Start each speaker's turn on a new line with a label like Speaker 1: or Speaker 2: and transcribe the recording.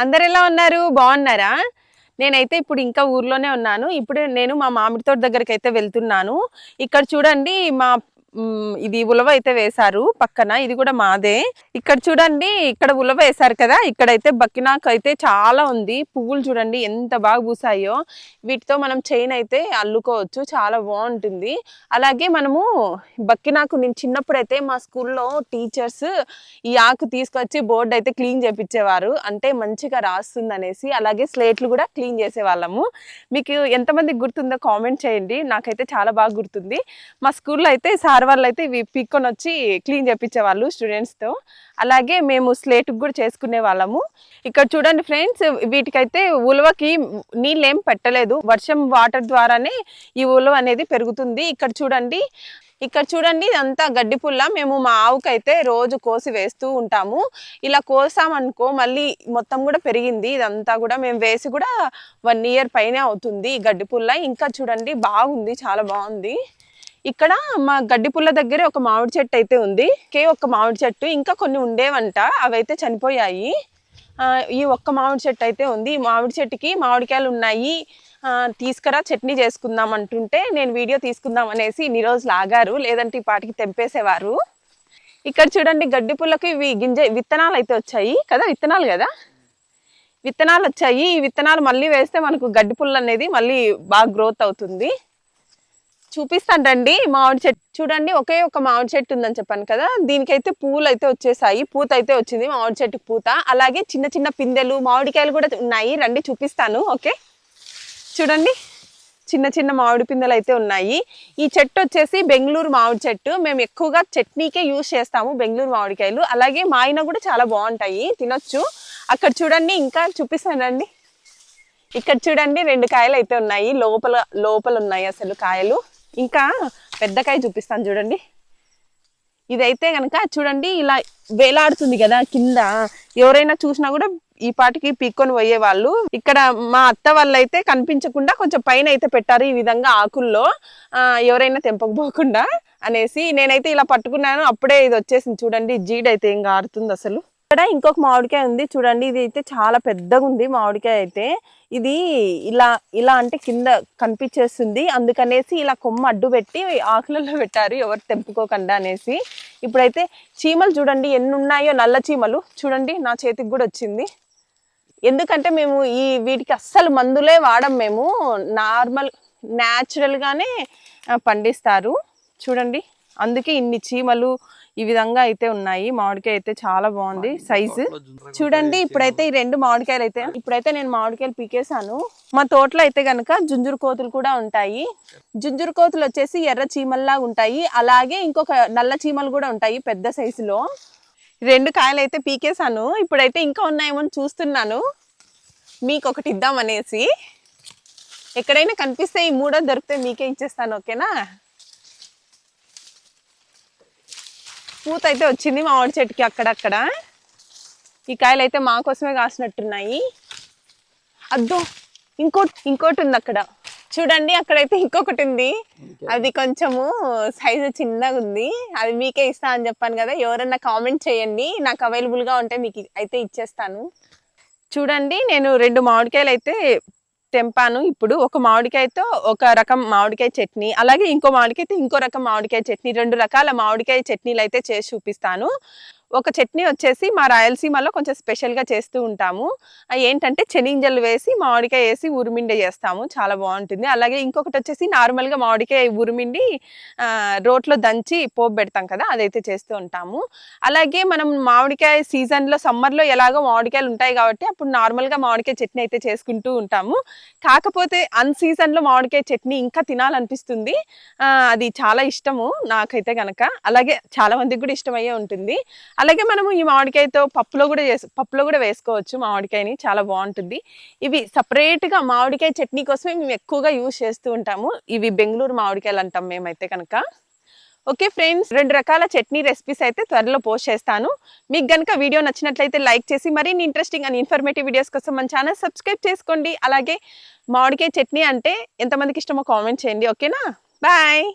Speaker 1: అందరు ఎలా ఉన్నారు? బాగున్నారా? నేనైతే ఇప్పుడు ఇంకా ఊర్లోనే ఉన్నాను. ఇప్పుడు నేను మా మామిడి తోట దగ్గరికి అయితే వెళ్తున్నాను. ఇక్కడ చూడండి ఇది ఉలవ అయితే వేశారు పక్కన. ఇది కూడా మాదే. ఇక్కడ చూడండి, ఇక్కడ ఉలవ వేశారు కదా, ఇక్కడైతే బక్కినాకు అయితే చాలా ఉంది. పువ్వులు చూడండి ఎంత బాగా పూసాయో. వీటితో మనం చైన్ అయితే అల్లుకోవచ్చు, చాలా బాగుంటుంది. అలాగే మనము బక్కినాకు నేను చిన్నప్పుడైతే మా స్కూల్లో టీచర్స్ ఈ ఆకు తీసుకొచ్చి బోర్డు అయితే క్లీన్ చేపించేవారు, అంటే మంచిగా రాస్తుంది అనేసి. అలాగే స్లేట్లు కూడా క్లీన్ చేసేవాళ్ళము. మీకు ఎంతమందికి గుర్తుందో కామెంట్ చేయండి. నాకైతే చాలా బాగా గుర్తుంది. మా స్కూల్లో అయితే సార్ వాళ్ళు అయితే ఇవి పీక్కొని వచ్చి క్లీన్ చేపించేవాళ్ళు స్టూడెంట్స్తో. అలాగే మేము స్లేట్కి కూడా చేసుకునే వాళ్ళము. ఇక్కడ చూడండి ఫ్రెండ్స్, వీటికైతే ఉలవకి నీళ్ళు ఏం పెట్టలేదు, వర్షం వాటర్ ద్వారానే ఈ ఉలవ అనేది పెరుగుతుంది. ఇక్కడ చూడండి ఇదంతా గడ్డి పుల్ల. మేము మా ఆవుకైతే రోజు కోసి వేస్తూ ఉంటాము. ఇలా కోసామనుకో మళ్ళీ మొత్తం కూడా పెరిగింది. ఇదంతా కూడా మేము వేసి కూడా 1 year పైనే అవుతుంది ఈ గడ్డి పుల్ల. ఇంకా చూడండి బాగుంది, చాలా బాగుంది. ఇక్కడ మా గడ్డి పుల్ల దగ్గర ఒక మామిడి చెట్టు అయితే ఉంది. ఒక మామిడి చెట్టు, ఇంకా కొన్ని ఉండేవంట, అవైతే చనిపోయాయి. ఈ ఒక్క మామిడి చెట్టు అయితే ఉంది. ఈ మామిడి చెట్టుకి మామిడికాయలు ఉన్నాయి, తీసుకురా చట్నీ చేసుకుందాం అంటుంటే నేను వీడియో తీసుకుందాం అనేసి ఇన్ని రోజులు ఆగారు, లేదంటే ఈ పాటికి తెంపేసేవారు. ఇక్కడ చూడండి గడ్డి పుల్లకి ఇవి విత్తనాలు అయితే వచ్చాయి కదా, విత్తనాలు వచ్చాయి. ఈ విత్తనాలు మళ్ళీ వేస్తే మనకు గడ్డి పుల్ల అనేది మళ్ళీ బాగా గ్రోత్ అవుతుంది. చూపిస్తాను రండి. మామిడి చెట్టు చూడండి, ఒకే ఒక మామిడి చెట్టు ఉందని చెప్పాను కదా, దీనికైతే పూలు అయితే వచ్చేసాయి, పూత అయితే వచ్చింది మామిడి చెట్టుకి పూత. అలాగే చిన్న చిన్న పిందెలు మామిడికాయలు కూడా ఉన్నాయి, రండి చూపిస్తాను. ఓకే, చూడండి చిన్న చిన్న మామిడి పిందెలు అయితే ఉన్నాయి. ఈ చెట్టు వచ్చేసి బెంగళూరు మామిడి చెట్టు. మేము ఎక్కువగా చట్నీకే యూజ్ చేస్తాము బెంగళూరు మామిడికాయలు. అలాగే మా ఆయన కూడా చాలా బాగుంటాయి, తినొచ్చు. అక్కడ చూడండి, ఇంకా చూపిస్తాను రండి. ఇక్కడ చూడండి 2 కాయలు అయితే ఉన్నాయి, లోపల ఉన్నాయి అసలు కాయలు. ఇంకా పెద్ద కాయ చూపిస్తాను చూడండి. ఇదైతే కనుక చూడండి ఇలా వేలాడుతుంది కదా కింద, ఎవరైనా చూసినా కూడా ఈ పాటికి పీక్కొని పోయేవాళ్ళు. ఇక్కడ మా అత్త వాళ్ళు అయితే కనిపించకుండా కొంచెం పైన అయితే పెట్టారు ఈ విధంగా ఆకుల్లో, ఎవరైనా తెంపకపోకుండా అనేసి. నేనైతే ఇలా పట్టుకున్నాను, అప్పుడే ఇది వచ్చేసింది చూడండి. జీడైతే ఏం గారుతుంది అసలు. ఇక్కడ ఇంకొక మామిడికాయ ఉంది చూడండి, ఇది అయితే చాలా పెద్దగా ఉంది మామిడికాయ అయితే. ఇది ఇలా అంటే కింద కనిపించేస్తుంది, అందుకనేసి ఇలా కొమ్మ అడ్డు పెట్టి ఆకులలో పెట్టారు, ఎవరు తెంపుకోకుండా అనేసి. ఇప్పుడైతే చీమలు చూడండి ఎన్ని ఉన్నాయో, నల్ల చీమలు చూడండి, నా చేతికి కూడా వచ్చింది. ఎందుకంటే మేము వీటికి అస్సలు మందులే వాడం, మేము న్యాచురల్గానే పండిస్తారు చూడండి. అందుకే ఇన్ని చీమలు ఈ విధంగా అయితే ఉన్నాయి. మామిడికాయ అయితే చాలా బాగుంది సైజు చూడండి. ఇప్పుడైతే ఈ 2 మామిడికాయలు ఇప్పుడైతే నేను మామిడికాయలు పీకేసాను. మా తోటలో అయితే కనుక జుంజురు కోతులు కూడా ఉంటాయి. జుంజురు కోతులు వచ్చేసి ఎర్ర చీమల్లా ఉంటాయి, అలాగే ఇంకొక నల్ల చీమలు కూడా ఉంటాయి పెద్ద సైజులో. 2 కాయలు అయితే పీకేసాను. ఇప్పుడైతే ఇంకా ఉన్నాయేమో చూస్తున్నాను, మీకు ఒకటి ఇద్దామనేసి. ఎక్కడైనా కనిపిస్తే ఈ 3వ దొరికితే మీకే ఇచ్చేస్తాను, ఓకేనా? పూత అయితే వచ్చింది మామిడి చెట్టుకి అక్కడక్కడ. ఈ కాయలు అయితే మా కోసమే కాసినట్టున్నాయి. అద్దో ఇంకోటి ఉంది అక్కడ చూడండి, అక్కడైతే ఇంకొకటి ఉంది. అది కొంచెము సైజు చిన్నగా ఉంది, అది మీకే ఇస్తా అని చెప్పాను కదా. ఎవరన్నా కామెంట్ చేయండి, నాకు అవైలబుల్గా ఉంటే మీకు అయితే ఇచ్చేస్తాను. చూడండి, నేను 2 మామిడికాయలు అయితే తెంపాను. ఇప్పుడు ఒక మామిడికాయతో ఒక రకం మామిడికాయ చట్నీ, అలాగే ఇంకో మామిడికాయతో ఇంకో రకం మామిడికాయ చట్నీ, 2 రకాల మామిడికాయ చట్నీలు అయితే చేసి చూపిస్తాను. ఒక చట్నీ వచ్చేసి మా రాయలసీమలో కొంచెం స్పెషల్గా చేస్తూ ఉంటాము. ఏంటంటే శనగింజలు వేసి మామిడికాయ వేసి ఉరిమిండి చేస్తాము, చాలా బాగుంటుంది. అలాగే ఇంకొకటి వచ్చేసి నార్మల్గా మామిడికాయ ఉరిమిండి రోట్లో దంచి పోపు పెడతాం కదా, అదైతే చేస్తూ ఉంటాము. అలాగే మనం మామిడికాయ సీజన్లో సమ్మర్లో ఎలాగో మామిడికాయలు ఉంటాయి కాబట్టి అప్పుడు నార్మల్గా మామిడికాయ చట్నీ అయితే చేసుకుంటూ ఉంటాము. కాకపోతే అన్సీజన్లో మామిడికాయ చట్నీ ఇంకా తినాలనిపిస్తుంది, అది చాలా ఇష్టము నాకైతే కనుక. అలాగే చాలా మందికి కూడా ఇష్టమయ్యే ఉంటుంది. అలాగే మనము ఈ మామిడికాయతో పప్పులో కూడా వేసుకోవచ్చు మామిడికాయని, చాలా బాగుంటుంది. ఇవి సపరేట్గా మామిడికాయ చట్నీ కోసమే మేము ఎక్కువగా యూజ్ చేస్తూ ఉంటాము. ఇవి బెంగళూరు మామిడికాయలు అంటాం మేమైతే కనుక. ఓకే ఫ్రెండ్స్, 2 రకాల చట్నీ రెసిపీస్ అయితే త్వరలో పోస్ట్ చేస్తాను. మీకు కనుక వీడియో నచ్చినట్లయితే లైక్ చేసి మరిన్ని ఇంట్రెస్టింగ్ అండ్ ఇన్ఫర్మేటివ్ వీడియోస్ కోసం మన ఛానల్ సబ్స్క్రైబ్ చేసుకోండి. అలాగే మామిడికాయ చట్నీ అంటే ఎంతమందికి ఇష్టమో కామెంట్ చేయండి, ఓకేనా? బాయ్.